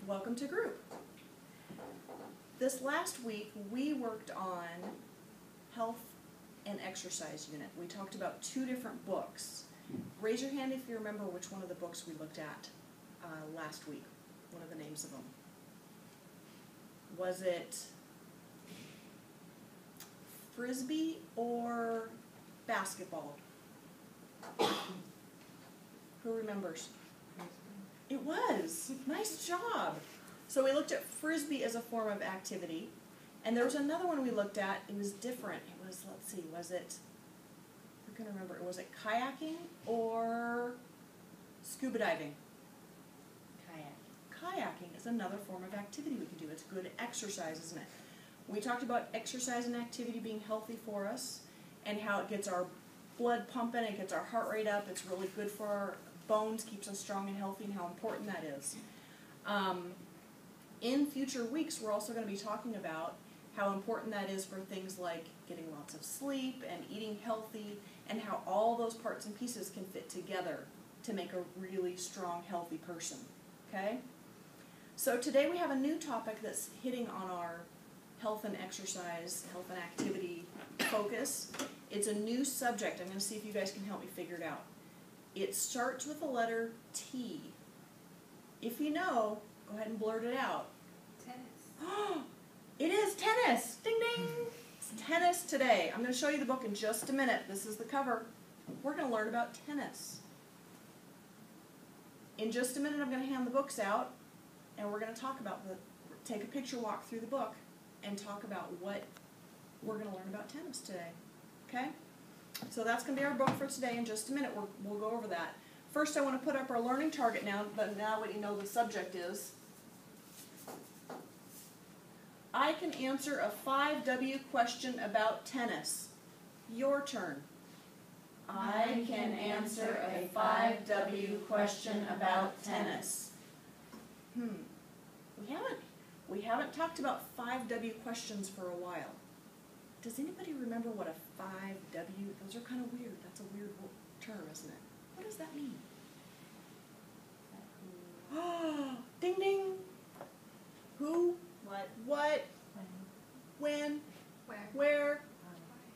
Welcome to group. This last week we worked on health and exercise unit. We talked about two different books. Raise your hand if you remember which one of the books we looked at last week, one of the names of them. Was it Frisbee or basketball? Who remembers? It was. Nice job. So we looked at Frisbee as a form of activity. And there was another one we looked at. It was different. It was, let's see, was it, I can remember, was it kayaking or scuba diving? Kayak. Kayaking is another form of activity we can do. It's good exercise, isn't it? We talked about exercise and activity being healthy for us and how it gets our blood pumping, it gets our heart rate up, it's really good for our bones, keeps us strong and healthy, and how important that is. In future weeks, we're also going to be talking about how important that is for things like getting lots of sleep and eating healthy, and how all those parts and pieces can fit together to make a really strong, healthy person. Okay? So today we have a new topic that's hitting on our health and exercise, health and activity focus. It's a new subject. I'm going to see if you guys can help me figure it out. It starts with the letter T. If you know, go ahead and blurt it out. Tennis. It is tennis! Ding ding! It's tennis today. I'm going to show you the book in just a minute. This is the cover. We're going to learn about tennis. In just a minute I'm going to hand the books out, and we're going to talk about take a picture walk through the book and talk about what we're going to learn about tennis today. Okay? So that's going to be our book for today. In just a minute we'll go over that. First I want to put up our learning target now, but now what you know the subject is. I can answer a 5W question about tennis. Your turn. I can answer a 5W question about tennis. We haven't talked about 5W questions for a while. Does anybody remember what a 5W? Those are kind of weird. That's a weird term, isn't it? What does that mean? Ding ding. Who? What? When? Where?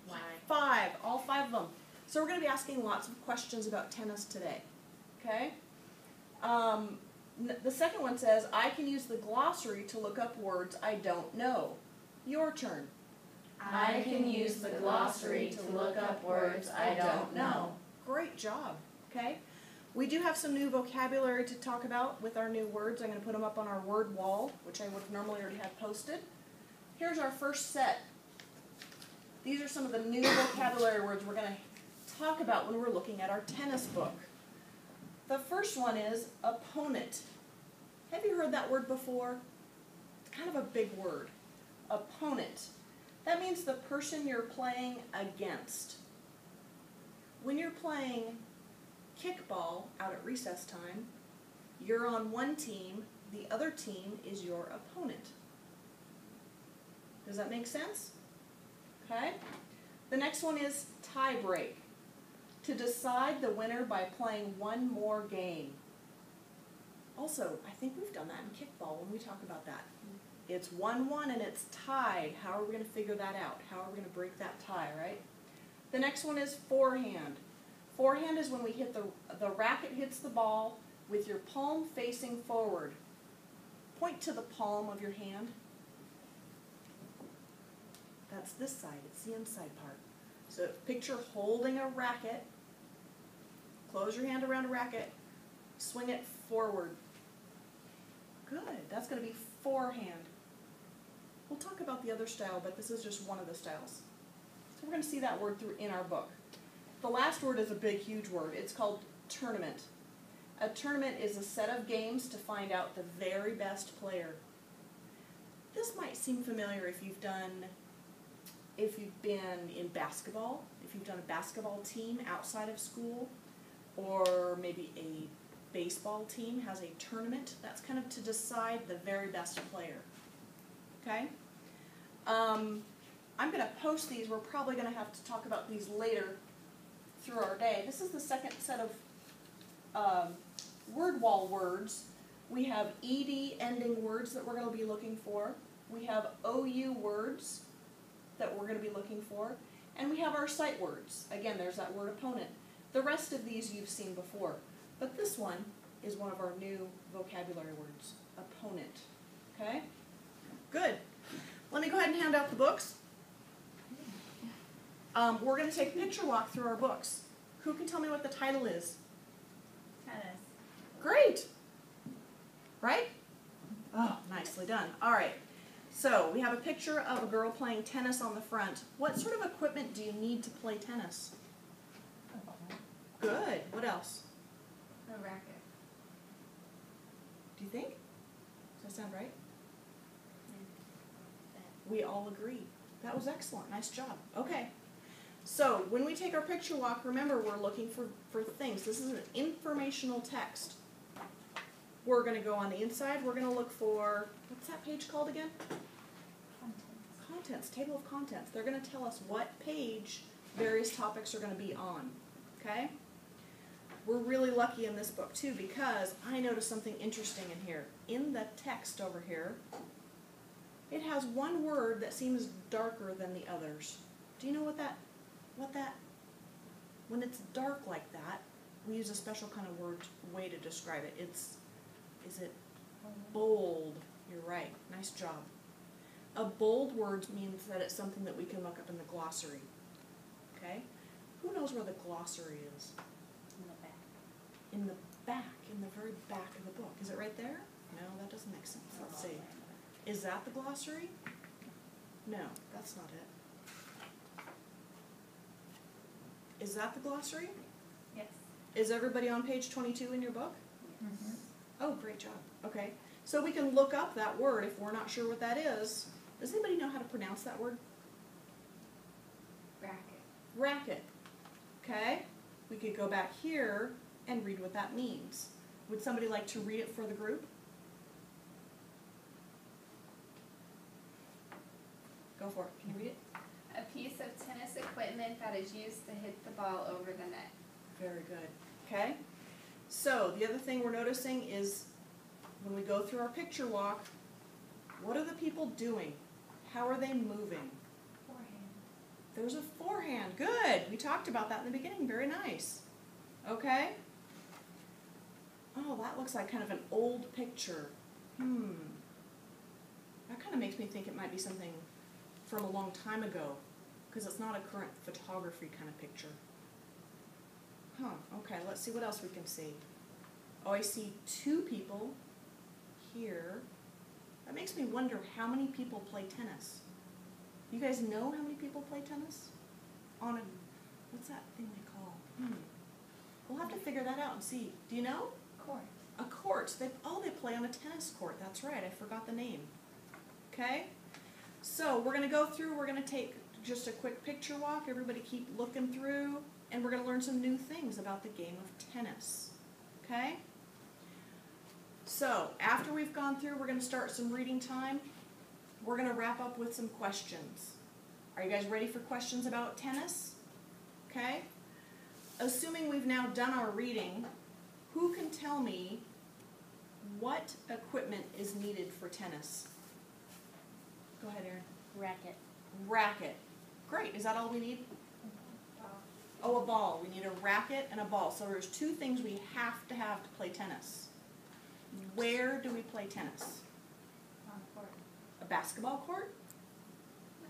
Why? 5. All 5 of them. So we're going to be asking lots of questions about tennis today. Okay? The second one says, I can use the glossary to look up words I don't know. Your turn. I can use the glossary to look up words I don't know. Great job. Okay? We do have some new vocabulary to talk about with our new words. I'm going to put them up on our word wall, which I would have normally already had posted. Here's our first set. These are some of the new vocabulary words we're going to talk about when we're looking at our tennis book. The first one is opponent. Have you heard that word before? It's kind of a big word. Opponent. That means the person you're playing against. When you're playing kickball out at recess time, you're on one team, the other team is your opponent. Does that make sense? Okay. The next one is tie break. To decide the winner by playing one more game. Also, I think we've done that in kickball when we talk about that. It's 1-1 and it's tied. How are we going to figure that out? How are we going to break that tie, right? The next one is forehand. Forehand is when we hit the racket hits the ball with your palm facing forward. Point to the palm of your hand. That's this side. It's the inside part. So picture holding a racket. Close your hand around a racket. Swing it forward. Good. That's going to be forehand. We'll talk about the other style, but this is just one of the styles. So we're going to see that word in our book. The last word is a big, huge word. It's called tournament. A tournament is a set of games to find out the very best player. This might seem familiar if you've been in basketball, if you've done a basketball team outside of school, or maybe a baseball team has a tournament. That's kind of to decide the very best player. Okay? I'm going to post these. We're probably going to have to talk about these later through our day. This is the second set of word wall words We have ED ending words that we're going to be looking for. We have OU words that we're going to be looking for. And we have our sight words. Again, there's that word opponent. The rest of these you've seen before. But this one is one of our new vocabulary words, opponent. Okay? Good. Let me go ahead and hand out the books. We're going to take a picture walk through our books. Who can tell me what the title is? Tennis. Great. Right? Oh, nicely done. All right. So we have a picture of a girl playing tennis on the front. What sort of equipment do you need to play tennis? Good. What else? A racket. Do you think? Does that sound right? We all agree. That was excellent. Nice job. Okay. So when we take our picture walk, remember we're looking for things. This is an informational text. We're going to go on the inside. We're going to look for, what's that page called again? Contents. Table of contents. They're going to tell us what page various topics are going to be on. Okay? We're really lucky in this book too because I noticed something interesting in here. In the text over here, it has one word that seems darker than the others. Do you know what that, when it's dark like that, we use a special kind of way to describe it. Is it bold? You're right. Nice job. A bold word means that it's something that we can look up in the glossary. Okay? Who knows where the glossary is? In the back. In the back, in the very back of the book. Is it right there? No, that doesn't make sense. Let's see. Is that the glossary? No, that's not it. Is that the glossary? Yes. Is everybody on page 22 in your book? Mm-hmm. Oh, great job. Okay. So we can look up that word if we're not sure what that is. Does anybody know how to pronounce that word? Racket. Racket. Okay. We could go back here and read what that means. Would somebody like to read it for the group? Go for it. Can you read it? A piece of tennis equipment that is used to hit the ball over the net. Very good. Okay? So, the other thing we're noticing is when we go through our picture walk, what are the people doing? How are they moving? Forehand. There's a forehand. Good. We talked about that in the beginning. Very nice. Okay? Oh, that looks like kind of an old picture. That kind of makes me think it might be something from a long time ago, because it's not a current photography kind of picture. Huh, okay, let's see what else we can see. Oh, I see two people here. That makes me wonder how many people play tennis. You guys know how many people play tennis? On a, what's that thing they call? We'll have to figure that out and see. Do you know? Court. A court. They play on a tennis court. That's right, I forgot the name. Okay? So we're going to go through, we're going to take just a quick picture walk. Everybody keep looking through, and we're going to learn some new things about the game of tennis. Okay? So after we've gone through, we're going to start some reading time. We're going to wrap up with some questions. Are you guys ready for questions about tennis? Okay? Assuming we've now done our reading, who can tell me what equipment is needed for tennis? Go ahead, Erin. Racket. Racket. Great. Is that all we need? Oh, a ball. We need a racket and a ball. So there's two things we have to play tennis. Where do we play tennis? On court. A basketball court?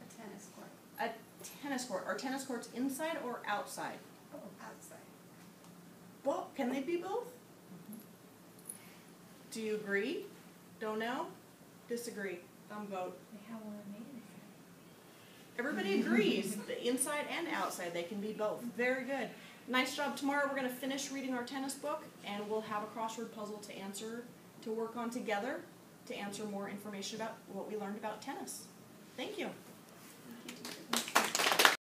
A tennis court. A tennis court. Are tennis courts inside or outside? Outside. Both. Can they be both? Do you agree? Don't know? Disagree? Thumb vote. They have one made. Everybody agrees. The inside and outside, they can be both. Very good. Nice job. Tomorrow we're going to finish reading our tennis book, and we'll have a crossword puzzle to work on together to answer more information about what we learned about tennis. Thank you.